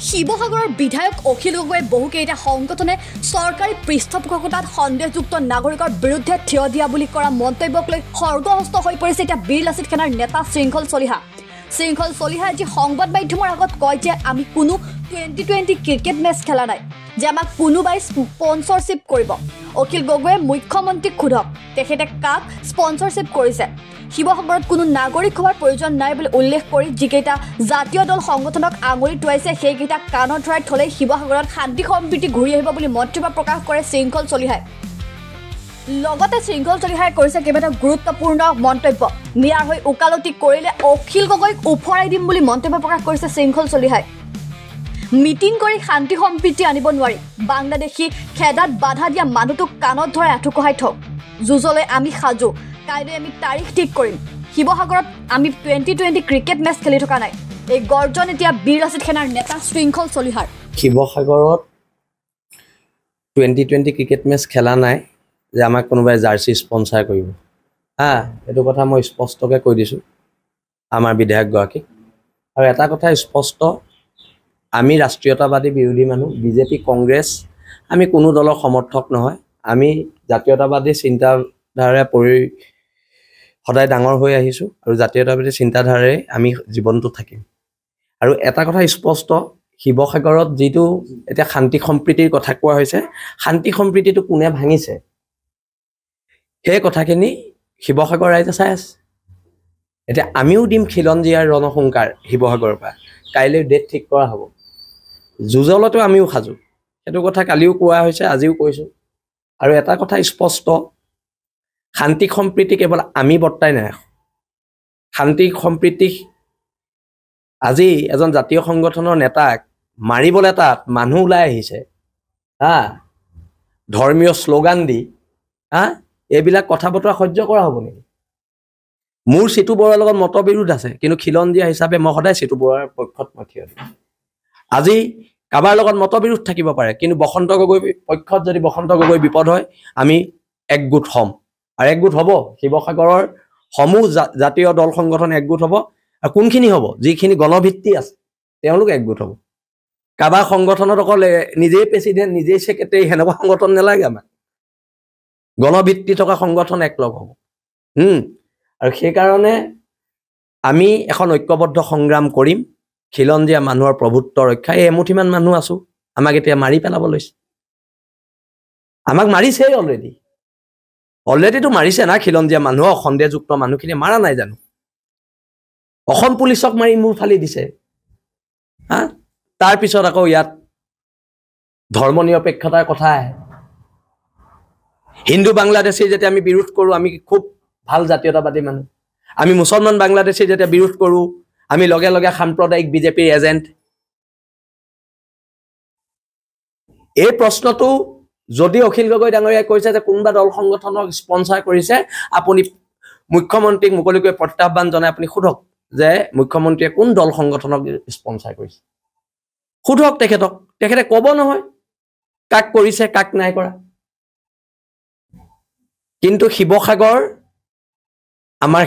শিৱসাগৰৰ বিধায়ক অখিল গগৈয়ে বহুকেইটা সংগঠনে চৰকাৰী পৃষ্ঠপোষকতাত সন্দেহযুক্ত নাগৰিকৰ বিৰুদ্ধে থিয় দিয়া বুলি কৰা মন্তব্যক লৈ খৰ্গহস্ত হৈ পৰিছে এতিয়া বীৰ লাচিত সেনাৰ নেতা শৃংখল চলিহা। শৃংখল চলিহাই আজি সংবাদ মাধ্যমৰ আগত কয় যে আমি কোনো 2020 ক্ৰিকেট মেচ খেলা নাই, যে আমাক কোনোবাই স্পন্সৰশ্বিপ কৰিব। অখিল গগৈয়ে মুখ্যমন্ত্ৰীক সোধক তেখেতে কাক স্পন্সৰশ্বিপ কৰিছে। শিৱসাগৰত কোনো নাগৰিক হোৱাৰ প্ৰয়োজন নাই বুলি উল্লেখ কৰি যিকেইটা জাতীয় দল সংগঠনক আঙুলি টুৱাইছে সেইকেইটাক কাণত ধৰাই থ'লেই শিৱসাগৰত শান্তি সম্প্ৰীতি ঘূৰি আহিব বুলি মন্তব্য প্ৰকাশ কৰে শৃংখল চলিহাই। লগতে শৃংখল চলিহাই কৰিছে কেইবাটাও গুৰুত্বপূৰ্ণ মন্তব্য। মিয়াৰ হৈ ওকালতি কৰিলে অখিল গগৈক উফৰাই দিম বুলি মন্তব্য প্ৰকাশ কৰিছে শৃংখল চলিহাই। মিটিং কৰি শান্তি সম্প্ৰীতি আনিব নোৱাৰি, বাংলাদেশী খেদাত বাধা দিয়া মানুহটোক কাণত ধৰাই আঁঠু কঢ়াই থওক। যুঁজলৈ আমি সাজু, কাইলৈ আমি তাৰিখ ঠিক কৰিম। শিৱসাগৰত আমি 2020 ক্ৰিকেট মেচ খেলি থকা নাই। এই গৰ্জন এতিয়া বীৰ লাচিত সেনাৰ নেতা শৃংখল চলিহাৰ। শিৱসাগৰত 2020 ক্ৰিকেট মেচ খেলা নাই যে আমাক কোনোবাই জাৰ্চি স্পন্সাৰ কৰিব। এইটো কথা মই স্পষ্টকৈ কৈ দিছোঁ আমাৰ বিধায়কগৰাকীক। আৰু এটা কথা স্পষ্ট, আমি ৰাষ্ট্ৰীয়তাবাদী বিৰোধী মানুহ, বিজেপি কংগ্ৰেছ আমি কোনো দলৰ সমৰ্থক নহয়। আমি জাতীয়তাবাদী চিন্তাধাৰাৰে সদায় ডাঙৰ হৈ আহিছোঁ আৰু জাতীয়তাবাদী চিন্তাধাৰাৰে আমি জীৱনটো থাকিম। আৰু এটা কথা স্পষ্ট, শিৱসাগৰত যিটো এতিয়া শান্তি সম্প্ৰীতিৰ কথা কোৱা হৈছে, শান্তি সম্প্ৰীতিটো কোনে ভাঙিছে সেই কথাখিনি শিৱসাগৰ ৰাইজে চাই আছে। এতিয়া আমিও দিম খিলঞ্জীয়াৰ ৰণসংকাৰ শিৱসাগৰৰ পৰা। কাইলৈ ডেট ঠিক কৰা হ'ব। যুঁজলতো আমিও সাজু, সেইটো কথা কালিও কোৱা হৈছে, আজিও কৈছোঁ। আৰু এটা কথা স্পষ্ট, শান্তি সম্প্ৰীতি কেৱল আমি বৰ্তাই নাই। শান্তি সম্প্ৰীতি আজি এজন জাতীয় সংগঠনৰ নেতাক মাৰিবলৈ তাত মানুহ ওলাই আহিছে, ধৰ্মীয় শ্লোগান দি, এইবিলাক কথা বতৰা সহ্য কৰা হ'ব নেকি? মোৰ চিতু বৰুৱাৰ লগত মতবিৰোধ আছে, কিন্তু খিলঞ্জীয়া হিচাপে মই সদায় চিতু বৰুৱাৰ পক্ষত মই থিয় দিম। আজি কাৰোবাৰ লগত মতবিৰোধ থাকিব পাৰে, কিন্তু বসন্ত গগৈ পক্ষত যদি বসন্ত গগৈ বিপদ হয় আমি একগোট হ'ম। আৰু একগোট হ'ব, শিৱসাগৰৰ সমূহ জাতীয় দল সংগঠন একগোট হ'ব। আৰু কোনখিনি হ'ব? যিখিনি গণভিত্তি আছে তেওঁলোক একগোট হ'ব। কাৰোবাৰ সংগঠনত অকল নিজেই প্ৰেচিডেণ্ট, নিজেই ছেক্ৰেটাৰী সেনেকুৱা সংগঠন নালাগে আমাক। গণভিত্তি থকা সংগঠন একলগ হ'ব। আৰু সেইকাৰণে আমি এখন ঐক্যবদ্ধ সংগ্ৰাম কৰিম খিলঞ্জীয়া মানুহৰ প্ৰভুত্ব ৰক্ষা। এই এমুঠিমান মানুহ আছোঁ, আমাক এতিয়া মাৰি পেলাব লৈছে। আমাক মাৰিছেই অলৰেডিতো মাৰিছে না। খিলঞ্জীয়া মানুহক সন্দেহযুক্ত মানুহখিনিয়ে মাৰা নাই জানো? অসম পুলিচক মাৰি মূৰ ফালি দিছে। তাৰপিছত আকৌ ইয়াত ধৰ্ম নিৰপেক্ষতাৰ কথা আহে। হিন্দু বাংলাদেশী যেতিয়া আমি বিৰোধ কৰোঁ, আমি খুব ভাল জাতীয়তাবাদী মানুহ। আমি মুছলমান বাংলাদেশী যেতিয়া বিৰোধ কৰোঁ, আমি লগে লগে সাম্প্ৰদায়িক বিজেপিৰ এজেণ্ট। এই প্ৰশ্নটো যদি অখিল গগৈ ডাঙৰীয়াই কৈছে যে কোনোবা দল সংগঠনক স্পন্সাৰ কৰিছে, আপুনি মুখ্যমন্ত্ৰীক মুকলিকৈ প্ৰত্যাহ্বান জনাই আপুনি সোধক যে মুখ্যমন্ত্ৰীয়ে কোন দল সংগঠনক স্পন্সাৰ কৰিছে। সোধক তেখেতক, তেখেতে ক'ব নহয় কাক কৰিছে কাক নাই কৰা। কিন্তু শিৱসাগৰ আমাৰ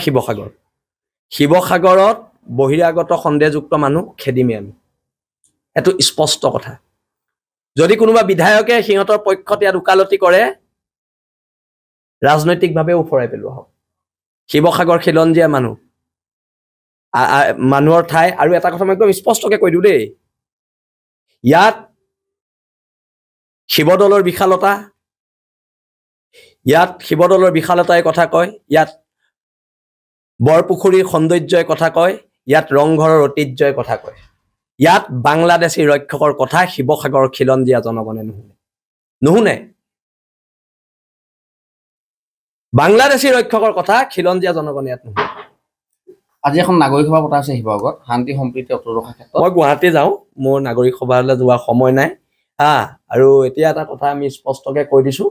শিৱসাগৰত বহিৰাগত সন্দেহযুক্ত মানুহ খেদিমেই আমি, এইটো স্পষ্ট কথা। যদি কোনোবা বিধায়কে সিহঁতৰ পক্ষত ইয়াত ওকালতি কৰে, ৰাজনৈতিকভাৱে উফৰাই পেলোৱা হ'ব। শিৱসাগৰ খিলঞ্জীয়া মানুহৰ ঠাই। আৰু এটা কথা মই একদম স্পষ্টকৈ কৈ দিওঁ দেই, ইয়াত শিৱদৌলৰ বিশালতাই কথা কয়, ইয়াত বৰপুখুৰীৰ সৌন্দৰ্যই কথা কয়, ইয়াত ৰংঘৰৰ ঐতিহ্যই কথা কয়। ইয়াত বাংলাদেশী ৰক্ষকৰ কথা শিৱসাগৰৰ খিলঞ্জীয়া জনগণে নুশুনে। বাংলাদেশী ৰক্ষকৰ কথা খিলঞ্জীয়া জনগণে ইয়াত নুশুনে। আজি এখন নাগৰিক সভা পতা আছে শিৱসাগৰত শান্তি সম্প্ৰীতি অটুট ৰখাৰ ক্ষেত্ৰত। মই গুৱাহাটী যাওঁ, মোৰ নাগৰিক সভালৈ যোৱাৰ সময় নাই। আৰু এতিয়া এটা কথা আমি স্পষ্টকৈ কৈ দিছোঁ,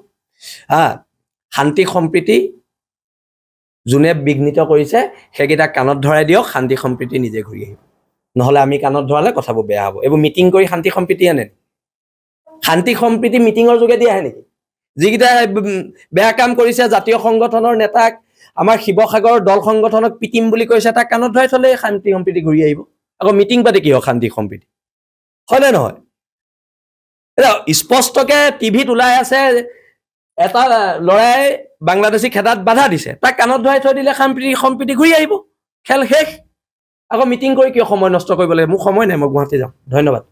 শান্তি সম্প্ৰীতি যোনে বিঘ্নিত কৰিছে সেইকেইটাক কাণত ধৰাই দিয়ক, শান্তি সম্প্ৰীতি নিজে ঘূৰি আহিব। নহ'লে আমি কাণত ধৰালে কথাবোৰ বেয়া হ'ব। এইবোৰ মিটিং কৰি শান্তি সম্প্ৰীতি আনে? শান্তি সম্প্ৰীতি মিটিঙৰ যোগেদি আহে নেকি? যিকেইটা বেয়া কাম কৰিছে, জাতীয় সংগঠনৰ নেতাক আমাৰ শিৱসাগৰৰ দল সংগঠনক পিটিম বুলি কৈছে, তাক কাণত ধৰাই থ'লে শান্তি সম্প্ৰীতি ঘূৰি আহিব। আকৌ মিটিং পাতি কিয় শান্তি সম্প্ৰীতি? হয়নে নহয় এতিয়া স্পষ্টকে টিভিত ওলাই আছে এটা ল'ৰাই বাংলাদেশী খেদাত বাধা দিছে তাক কাণত ধৰাই থৈ দিলে সম্প্ৰীতি ঘূৰি আহিব খেল শেষ আকৌ মিটিং কৰি কিয় সময় নষ্ট কৰিব লাগে মোৰ সময় নাই মই গুৱাহাটী যাম ধন্যবাদ